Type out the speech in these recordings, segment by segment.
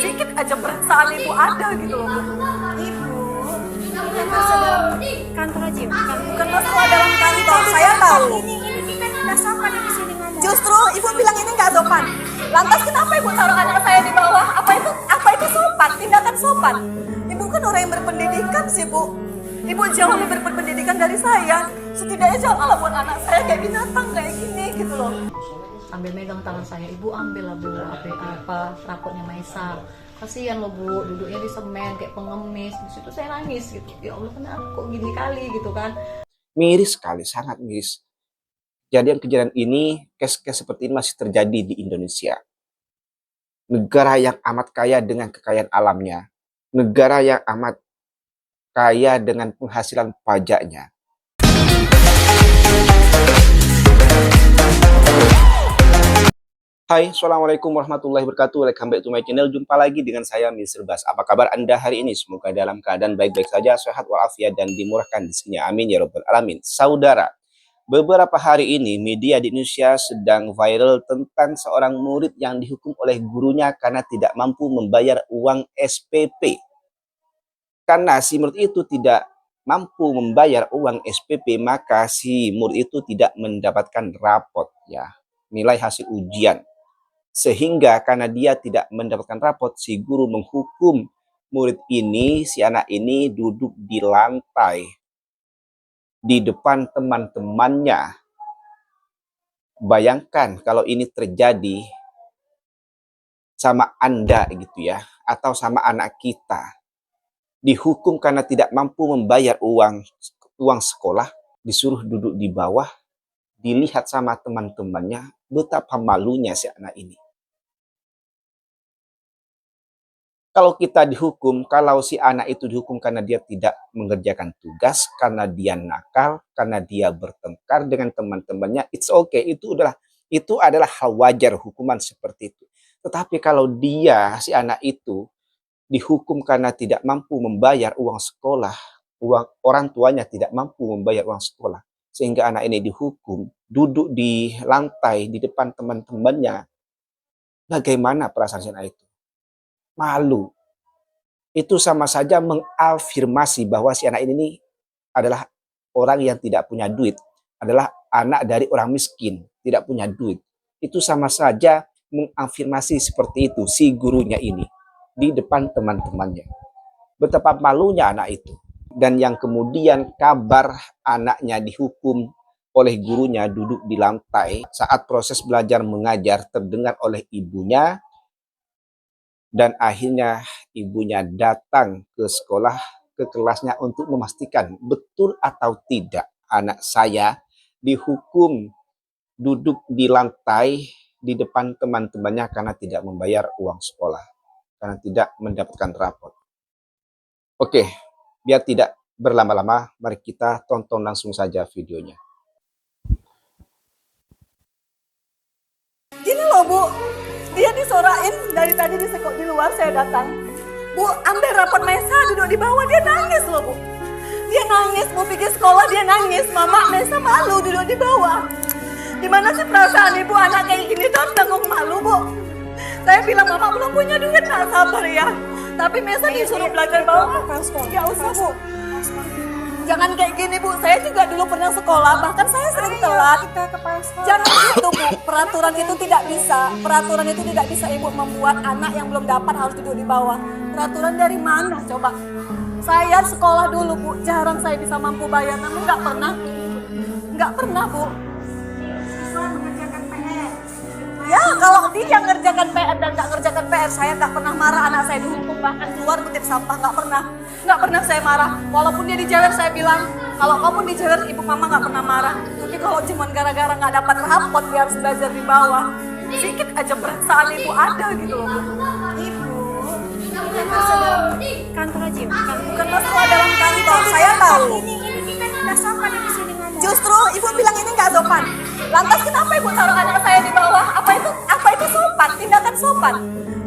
Sedikit aja perasaan ibu ada gitu loh, Bu. Ibu, ini kan masalah kantor aja, Bukan masalah dalam kantor, saya tahu. Ini kan udah sopan di sini ngomong. Justru ibu bilang ini nggak sopan. Lantas kenapa ibu taruh anak saya di bawah? Apa itu sopan? Tindakan sopan. Ibu kan orang yang berpendidikan sih, Bu. Ibu jauh lebih berpendidikan dari saya. Setidaknya janganlah buat anak saya kayak binatang kayak gini gitu loh. Ambil megang tangan saya, ibu ambil lah bu apa rapotnya Maisa. Kasihan loh bu, duduknya di semen kayak pengemis. Di situ saya nangis gitu. Ya Allah, kenapa kok gini kali gitu kan? Miris sekali, sangat miris. Kejadian ini, kes-kes seperti ini masih terjadi di Indonesia. Negara yang amat kaya dengan kekayaan alamnya. Negara yang amat kaya dengan penghasilan pajaknya. Hai, Assalamualaikum warahmatullahi wabarakatuh. Welcome back to my channel. Jumpa lagi dengan saya, Mr. Bas. Apa kabar Anda hari ini? Semoga dalam keadaan baik-baik saja, sehat walafiat, dan dimurahkan rezekinya. Amin ya rabbal alamin. Saudara, beberapa hari ini media di Indonesia sedang viral tentang seorang murid yang dihukum oleh gurunya karena tidak mampu membayar uang SPP. Karena si murid itu tidak mampu membayar uang SPP, maka si murid itu tidak mendapatkan rapot ya, nilai hasil ujian. Sehingga karena dia tidak mendapatkan rapot, si guru menghukum murid ini, si anak ini duduk di lantai di depan teman-temannya. Bayangkan kalau ini terjadi sama Anda gitu ya, atau sama anak kita. Dihukum karena tidak mampu membayar uang sekolah, disuruh duduk di bawah, dilihat sama teman-temannya, betapa malunya si anak ini. Kalau kita dihukum, kalau si anak itu dihukum karena dia tidak mengerjakan tugas, karena dia nakal, karena dia bertengkar dengan teman-temannya, it's okay, itu adalah hal wajar, hukuman seperti itu. Tetapi kalau dia, si anak itu, dihukum karena tidak mampu membayar uang sekolah, orang tuanya tidak mampu membayar uang sekolah, sehingga anak ini dihukum, duduk di lantai di depan teman-temannya, bagaimana perasaan si anak itu? Malu. Itu sama saja mengafirmasi bahwa si anak ini adalah orang yang tidak punya duit, adalah anak dari orang miskin, tidak punya duit. Itu sama saja mengafirmasi seperti itu si gurunya ini di depan teman-temannya. Betapa malunya anak itu. Dan yang kemudian kabar anaknya dihukum oleh gurunya duduk di lantai saat proses belajar mengajar terdengar oleh ibunya. Dan akhirnya ibunya datang ke sekolah, ke kelasnya untuk memastikan betul atau tidak anak saya dihukum duduk di lantai di depan teman-temannya karena tidak membayar uang sekolah, karena tidak mendapatkan rapot. Oke, biar tidak berlama-lama, mari kita tonton langsung saja videonya. Gini loh, Bu. Dia disorain dari tadi di luar, saya datang. Bu, ambil rapot Maisa, duduk di bawah, dia nangis loh, Bu. Dia nangis, mau pergi sekolah dia nangis. Mama, Maisa malu duduk di bawah. Gimana sih perasaan ibu anak kayak gini tuh tanggung malu, Bu? Saya bilang, Mama belum punya duit, tak sabar ya. Tapi Maisa disuruh belajar bawah. Ya usah, Bu. Jangan kayak gini, Bu. Saya juga dulu pernah sekolah, bahkan saya sering telat. Jangan gitu, Bu. Peraturan itu tidak bisa. Peraturan itu tidak bisa Ibu membuat anak yang belum dapat harus duduk di bawah. Peraturan dari mana coba? Saya sekolah dulu, Bu. Jarang saya bisa mampu bayar, namun nggak pernah, Bu. Ya, kalau dia ngerjakan PR dan nggak ngerjakan PR, saya nggak pernah marah. Anak saya dihukum bahkan keluar kutip sampah, nggak pernah saya marah. Walaupun dia dijewer, saya bilang, kalau kamu dijewer, ibu mama nggak pernah marah. Tapi kalau cuma gara-gara nggak dapat rapot, dia harus belajar di bawah. Sedikit aja perasaan ibu ada gitu loh, Bu. Ibu, ini kan masalah kantor aja, Bukan masalah dalam kantor, saya tahu. Ini kan udah sopan di sini ngomong. Justru ibu bilang ini nggak sopan. Lantas kenapa ibu taruh anak saya di bawah? Apa itu sopan? Tindakan sopan.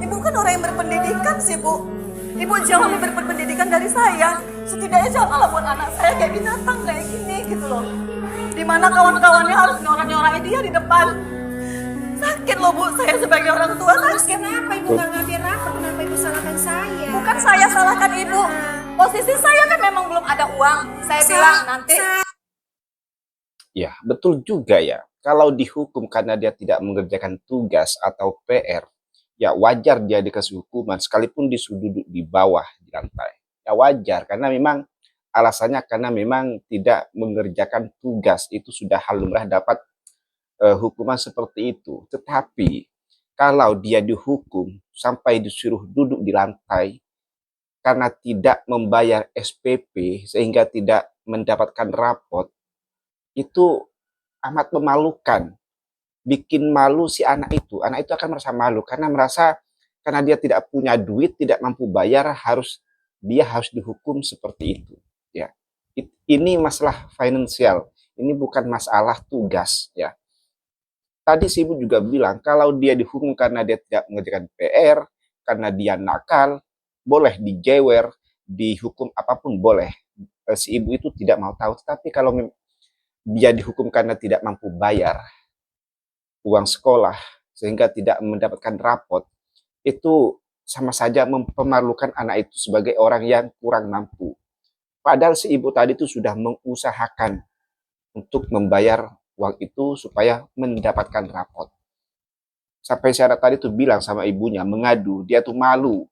Ibu kan orang yang berpendidikan sih, Bu. Ibu jauh lebih berpendidikan dari saya. Setidaknya janganlah buat anak saya kayak binatang kayak gini gitu loh. Dimana kawan-kawannya harus nyorak-nyorakin dia di depan. Sakit loh, Bu, saya sebagai orang tua sakit. Kenapa ibu nggak ngambil rapor? Kenapa ibu salahkan ibu. Posisi saya kan memang belum ada uang. Saya bilang nanti. Ya, betul juga ya. Kalau dihukum karena dia tidak mengerjakan tugas atau PR, ya wajar dia dikasih hukuman sekalipun disuruh duduk di bawah di lantai. Ya wajar karena memang alasannya karena memang tidak mengerjakan tugas itu sudah hal lumrah dapat hukuman seperti itu. Tetapi kalau dia dihukum sampai disuruh duduk di lantai karena tidak membayar SPP sehingga tidak mendapatkan rapot, itu amat memalukan. Bikin malu si anak itu. Anak itu akan merasa malu karena dia tidak punya duit, tidak mampu bayar, dia harus dihukum seperti itu. Ya, ini masalah finansial. Ini bukan masalah tugas. Ya, tadi si ibu juga bilang kalau dia dihukum karena dia tidak mengerjakan PR, karena dia nakal, boleh dijewer, dihukum apapun boleh. Si ibu itu tidak mau tahu. Tapi kalau dia dihukum karena tidak mampu bayar uang sekolah sehingga tidak mendapatkan rapot, itu sama saja mempermalukan anak itu sebagai orang yang kurang mampu. Padahal si ibu tadi itu sudah mengusahakan untuk membayar uang itu supaya mendapatkan rapot. Sampai syarat tadi tuh bilang sama ibunya, mengadu, dia tuh malu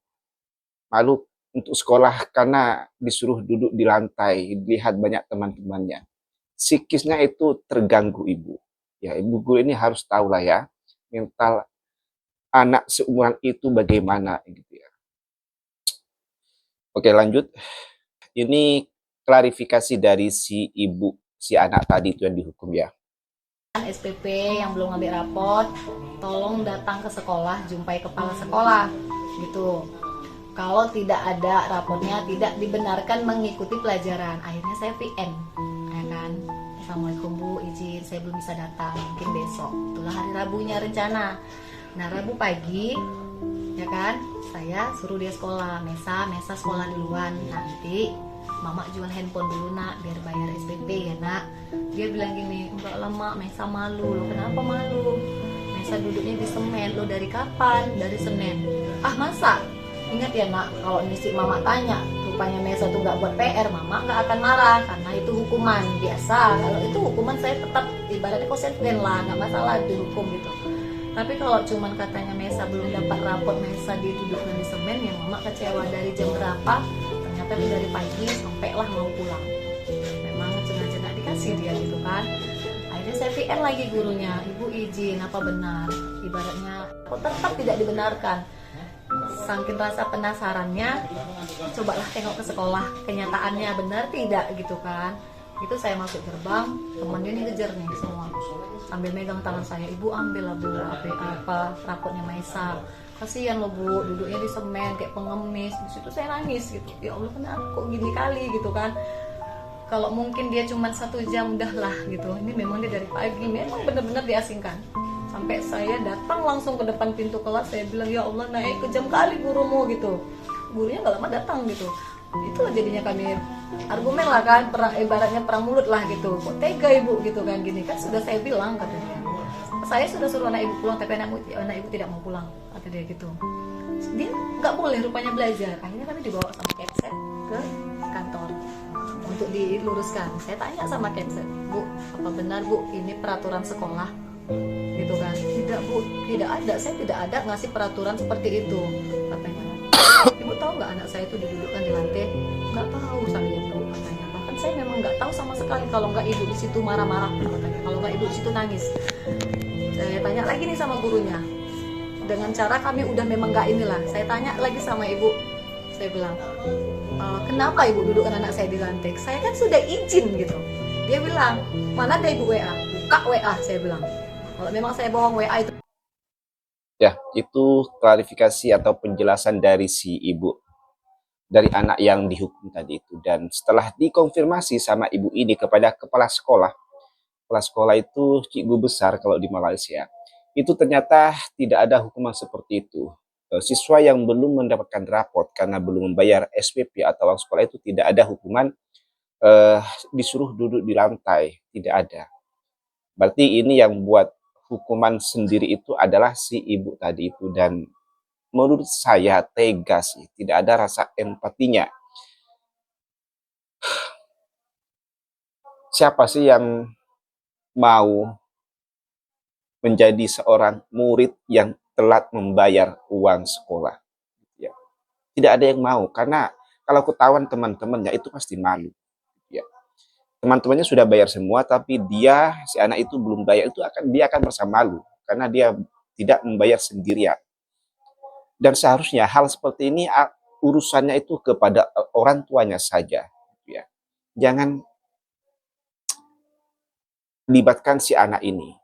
untuk sekolah karena disuruh duduk di lantai, dilihat banyak teman-temannya. Psikisnya itu terganggu ibu. Ya, ibu guru ini harus tahu lah ya, mental anak seumuran itu bagaimana gitu ya. Oke, lanjut. Ini klarifikasi dari si ibu, si anak tadi itu yang dihukum ya. SPP yang belum ngambil rapot, tolong datang ke sekolah, jumpai kepala sekolah gitu. Kalau tidak ada rapotnya, tidak dibenarkan mengikuti pelajaran. Akhirnya saya VN, ya kan. Assalamualaikum Bu, izin saya belum bisa datang, mungkin besok. Itulah hari Rabunya rencana. Nah, Rabu pagi, ya kan, saya suruh dia sekolah, mesa sekolah duluan. Nanti Mama jual handphone dulu nak, biar bayar SPP ya nak. Dia bilang gini, enggak lama, Mesa malu. Lo kenapa malu? Mesa duduknya di semen. Lo dari kapan? Dari Senin. Ah masa? Ingat ya nak, kalau si Mama tanya, rupanya Mesa tuh nggak buat PR, Mama nggak akan marah karena itu hukuman biasa. Kalau itu hukuman saya tetap ibaratnya konsisten lah, nggak masalah dihukum gitu. Tapi kalau cuman katanya Mesa belum dapat rapot, Mesa didudukkan di semen, ya Mama kecewa. Dari jam berapa? Ternyata dari pagi sampai lah mau pulang. Memang sengaja nggak dikasih dia gitu kan. Akhirnya saya VN lagi gurunya, Ibu izin apa benar? Ibaratnya kok tetap tidak dibenarkan. Saking rasa penasarannya, cobalah tengok ke sekolah, kenyataannya benar tidak gitu kan. Itu saya masuk gerbang, temannya nih kejar nih semua sambil megang tangan saya, Ibu ambil lah Bu apa rapotnya Maisa, kasihan lo Bu, duduknya di semen kayak pengemis. Di situ saya nangis gitu, ya Allah kenapa kok gini kali gitu kan. Kalau mungkin dia cuma 1 jam udahlah gitu, ini memang dia dari pagi memang benar-benar diasingkan. Sampai saya datang langsung ke depan pintu kelas, saya bilang ya Allah naik kejam kali gurumu gitu. Gurunya gak lama datang gitu. Itu jadinya kami argumen lah kan, ibaratnya perang mulut lah gitu. Kok tega Ibu gitu kan, gini kan sudah saya bilang katanya. Saya sudah suruh anak Ibu pulang tapi anak Ibu tidak mau pulang, kata dia gitu. Dia nggak boleh rupanya belajar. Akhirnya kami dibawa sama Kepset ke kantor untuk diluruskan. Saya tanya sama Kepset, Bu, apa benar Bu ini peraturan sekolah? Gitu kan. Tidak Bu, tidak ada, saya tidak ada ngasih peraturan seperti itu, katanya. Ibu tahu nggak anak saya itu didudukkan di lantai? Nggak tahu sama Ibu, katanya. Bahkan saya memang nggak tahu sama sekali. Kalau nggak Ibu di situ marah-marah, katanya. Kalau nggak Ibu di situ nangis. Saya tanya lagi nih sama gurunya, dengan cara kami udah memang nggak inilah. Saya tanya lagi sama Ibu, saya bilang, kenapa Ibu dudukkan anak saya di lantai? Saya kan sudah izin gitu. Dia bilang, mana ada Ibu WA? Buka WA, saya bilang. Kalau memang saya bohong WA itu. Ya, itu klarifikasi atau penjelasan dari si ibu, dari anak yang dihukum tadi itu. Dan setelah dikonfirmasi sama ibu ini kepada kepala sekolah itu cikgu besar kalau di Malaysia, itu ternyata tidak ada hukuman seperti itu. Siswa yang belum mendapatkan rapot karena belum membayar SPP atau uang sekolah itu tidak ada hukuman disuruh duduk di lantai, tidak ada. Berarti ini yang buat hukuman sendiri itu adalah si ibu tadi itu. Dan menurut saya tega sih, tidak ada rasa empatinya. Siapa sih yang mau menjadi seorang murid yang telat membayar uang sekolah? Ya, tidak ada yang mau, karena kalau ketahuan teman-temannya itu pasti malu. Ya, teman-temannya sudah bayar semua, tapi si anak itu belum bayar, dia akan merasa malu karena dia tidak membayar sendirian. Dan seharusnya hal seperti ini urusannya itu kepada orang tuanya saja. Ya, jangan libatkan si anak ini.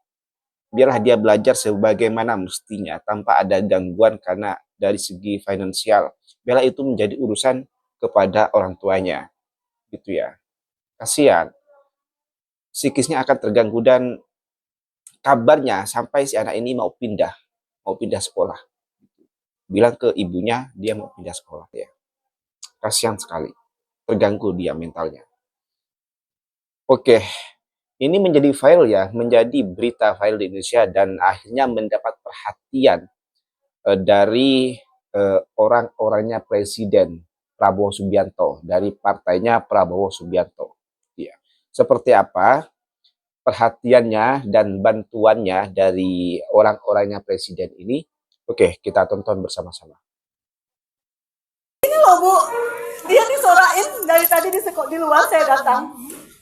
Biarlah dia belajar sebagaimana mestinya tanpa ada gangguan karena dari segi finansial. Biarlah itu menjadi urusan kepada orang tuanya, gitu ya. Kasihan, psikisnya akan terganggu dan kabarnya sampai si anak ini mau pindah sekolah. Bilang ke ibunya dia mau pindah sekolah ya. Kasihan sekali, terganggu dia mentalnya. Oke, ini menjadi viral ya, menjadi berita viral di Indonesia dan akhirnya mendapat perhatian dari orang-orangnya Presiden Prabowo Subianto, dari partainya Prabowo Subianto. Ya. Seperti apa perhatiannya dan bantuannya dari orang-orangnya Presiden ini? Oke, kita tonton bersama-sama. Ini loh Bu, dia disorain dari tadi di luar saya datang.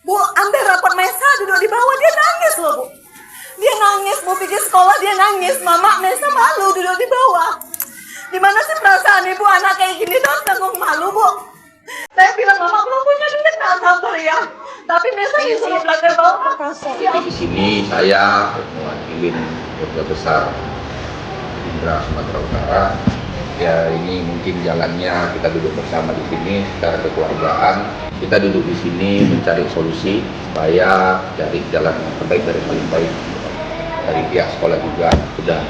Bu, ambil rapot Mesa duduk di bawah, dia nangis loh Bu. Dia nangis, mau pergi sekolah dia nangis. Mama Mesa malu duduk di bawah. Gimana sih perasaan ibu anak kayak gini datang kok malu Bu? Saya bilang mama belum punya duit tak sabar ya. Tapi Mesa disuruh belajar bawah. Di sini saya mewakili keluarga besar Gerindra Sumatera Utara. Ya ini mungkin jalannya kita duduk bersama di sini secara kekeluargaan. Kita duduk di sini mencari solusi supaya cari jalan yang terbaik dari paling baik. Dari pihak sekolah juga sudah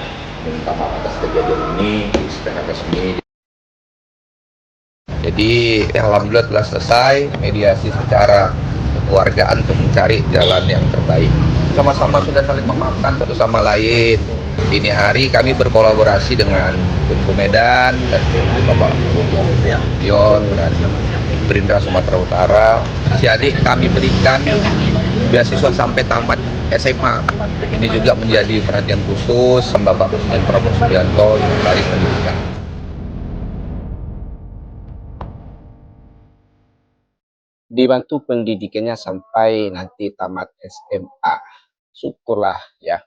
meminta maaf atas kejadian ini secara resmi. Jadi alhamdulillah telah selesai mediasi secara kekeluargaan untuk mencari jalan yang terbaik. Sama-sama sudah saling memaafkan satu sama lain. Ini hari kami berkolaborasi dengan Pemko Medan dan Bapak Yon dan Gerindra Sumatera Utara. Si adik kami berikan beasiswa sampai tamat SMA. Ini juga menjadi perhatian khusus Bapak Presiden Prabowo Subianto yang dari pendidikan. Dibantu pendidikannya sampai nanti tamat SMA. Syukurlah ya.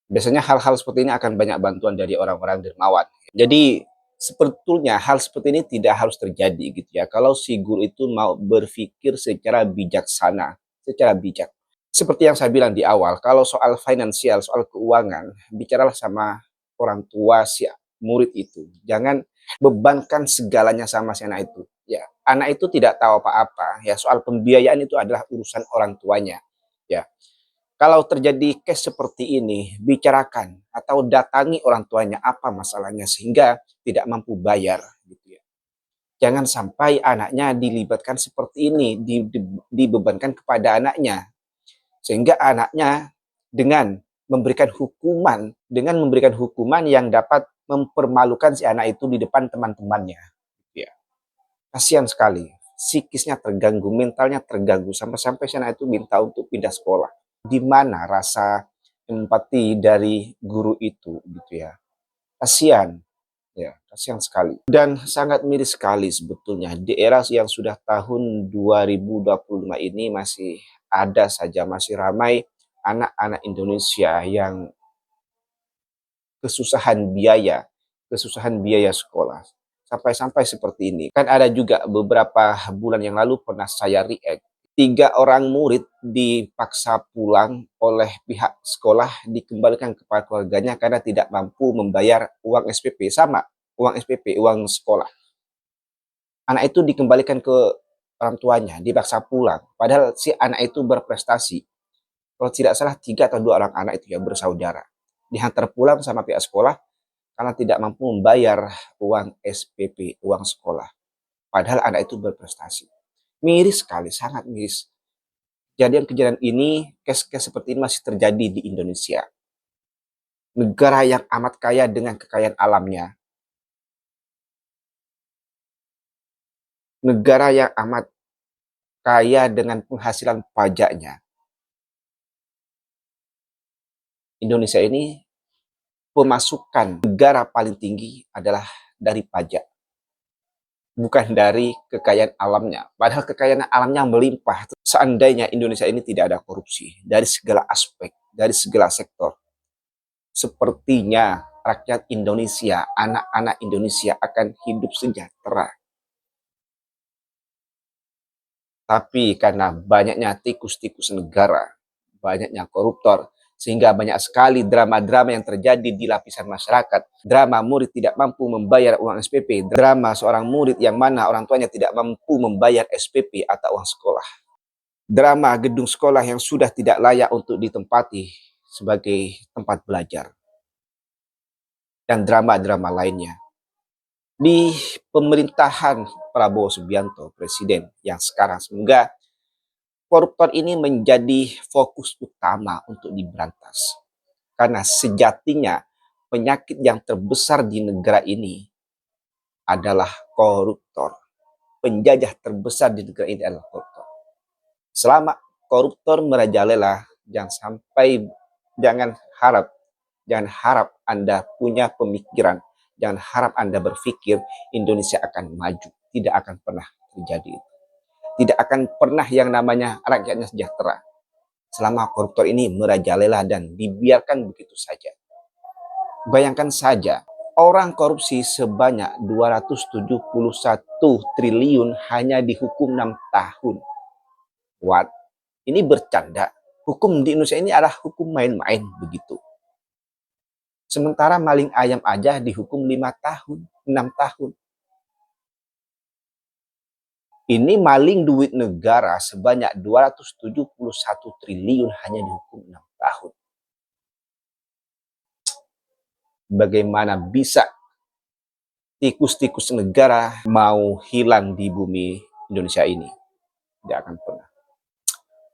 Biasanya hal-hal seperti ini akan banyak bantuan dari orang-orang dermawan. Jadi sebetulnya hal seperti ini tidak harus terjadi gitu ya. Kalau si guru itu mau berpikir secara bijaksana, secara bijak. Seperti yang saya bilang di awal, kalau soal finansial, soal keuangan, bicaralah sama orang tua si murid itu. Jangan bebankan segalanya sama si anak itu. Ya, anak itu tidak tahu apa-apa. Ya, soal pembiayaan itu adalah urusan orang tuanya. Ya. Kalau terjadi case seperti ini, bicarakan atau datangi orang tuanya apa masalahnya sehingga tidak mampu bayar gitu ya. Jangan sampai anaknya dilibatkan seperti ini, dibebankan kepada anaknya. Sehingga anaknya dengan memberikan hukuman yang dapat mempermalukan si anak itu di depan teman-temannya. Ya. Kasihan sekali, psikisnya terganggu, mentalnya terganggu sampai-sampai si anak itu minta untuk pindah sekolah. Di mana rasa empati dari guru itu gitu ya. Kasihan. Ya, kasihan sekali. Dan sangat miris sekali sebetulnya di era yang sudah tahun 2025 ini masih ada saja, masih ramai anak-anak Indonesia yang kesusahan biaya sekolah. Sampai-sampai seperti ini. Kan ada juga beberapa bulan yang lalu pernah saya react. 3 orang murid dipaksa pulang oleh pihak sekolah, dikembalikan kepada keluarganya karena tidak mampu membayar uang SPP. Sama, uang SPP, uang sekolah. Anak itu dikembalikan ke orang tuanya, dipaksa pulang. Padahal si anak itu berprestasi. Kalau tidak salah 3 atau 2 orang anak itu ya bersaudara. Dihantar pulang sama pihak sekolah karena tidak mampu membayar uang SPP, uang sekolah. Padahal anak itu berprestasi. Miris sekali, sangat miris. Kejadian ini, case-case seperti ini masih terjadi di Indonesia. Negara yang amat kaya dengan kekayaan alamnya. negara yang amat kaya dengan penghasilan pajaknya. Indonesia ini pemasukan negara paling tinggi adalah dari pajak, bukan dari kekayaan alamnya. Padahal kekayaan alamnya melimpah. Seandainya Indonesia ini tidak ada korupsi dari segala aspek, dari segala sektor, sepertinya rakyat Indonesia, anak-anak Indonesia akan hidup sejahtera. Tapi karena banyaknya tikus-tikus negara, banyaknya koruptor, sehingga banyak sekali drama-drama yang terjadi di lapisan masyarakat. Drama murid tidak mampu membayar uang SPP, drama seorang murid yang mana orang tuanya tidak mampu membayar SPP atau uang sekolah. Drama gedung sekolah yang sudah tidak layak untuk ditempati sebagai tempat belajar. Dan drama-drama lainnya. Di pemerintahan Prabowo Subianto, presiden yang sekarang, semoga koruptor ini menjadi fokus utama untuk diberantas. Karena sejatinya penyakit yang terbesar di negara ini adalah koruptor. Penjajah terbesar di negara ini adalah koruptor. Selama koruptor merajalela, jangan harap Anda punya pemikiran, jangan harap Anda berpikir Indonesia akan maju. Tidak akan pernah terjadi. Tidak akan pernah yang namanya rakyatnya sejahtera selama koruptor ini merajalela dan dibiarkan begitu saja. Bayangkan saja, orang korupsi sebanyak 271 triliun hanya dihukum 6 tahun. What? Ini bercanda. Hukum di Indonesia ini adalah hukum main-main begitu. Sementara maling ayam aja dihukum 5 tahun, 6 tahun. Ini maling duit negara sebanyak 271 triliun hanya dihukum 6 tahun. Bagaimana bisa tikus-tikus negara mau hilang di bumi Indonesia ini? Tidak akan pernah.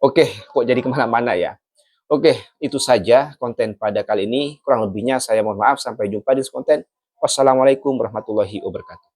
Oke, kok jadi kemana-mana ya? Oke, itu saja konten pada kali ini. Kurang lebihnya saya mohon maaf. Sampai jumpa di konten. Wassalamualaikum warahmatullahi wabarakatuh.